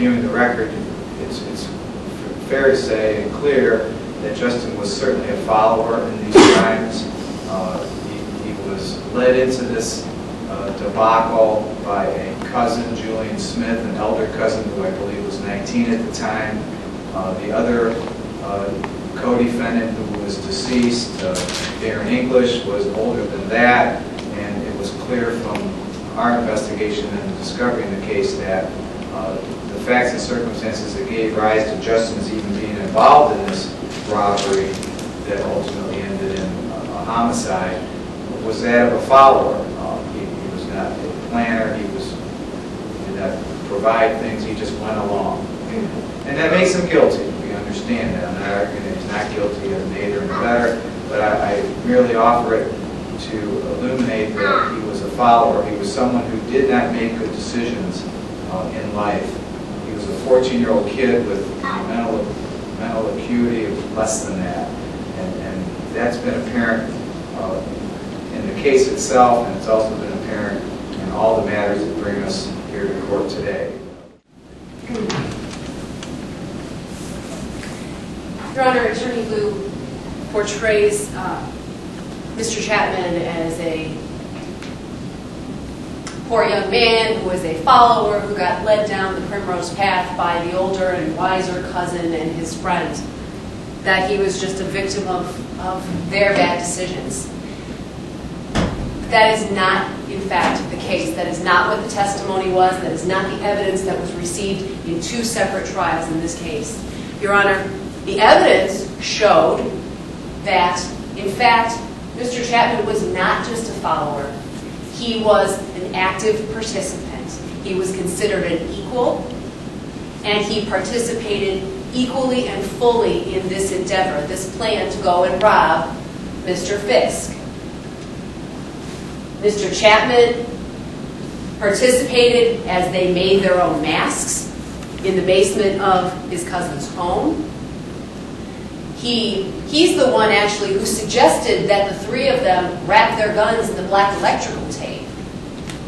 reviewing the record, it's fair to say and clear that Justin was certainly a follower in these crimes. He was led into this debacle by a cousin, Julian Smith, an elder cousin who I believe was 19 at the time. The other co-defendant who was deceased, Darren English, was older than that, and it was clear from our investigation and discovery in the case that the facts and circumstances that gave rise to Justin's even being involved in this robbery that ultimately ended in a homicide was that of a follower. He was not a planner, he did not provide things, he just went along. And that makes him guilty. We understand that. I'm not arguing that he's not guilty of neither and better, but I merely offer it to illuminate that he was a follower. He was someone who did not make good decisions in life. He was a 14-year-old kid with mental acuity of less than that. And that's been apparent in the case itself, and it's also been apparent in all the matters that bring us here to court today. Your Honor, Attorney Liu portrays Mr. Chapman as a poor young man who was a follower who got led down the primrose path by the older and wiser cousin and his friend, that he was just a victim of their bad decisions. That is not, in fact, the case. That is not what the testimony was. That is not the evidence that was received in two separate trials in this case. Your Honor, the evidence showed that, in fact, Mr. Chapman was not just a follower. He was an active participant. He was considered an equal, and he participated equally and fully in this endeavor, this plan to go and rob Mr. Fisk. Mr. Chapman participated as they made their own masks in the basement of his cousin's home. He's the one, actually, who suggested that the three of them wrap their guns in the black electrical tape,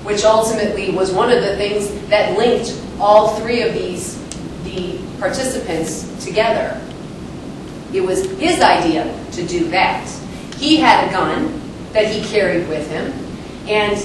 which ultimately was one of the things that linked all three of the participants together. It was his idea to do that. He had a gun that he carried with him, and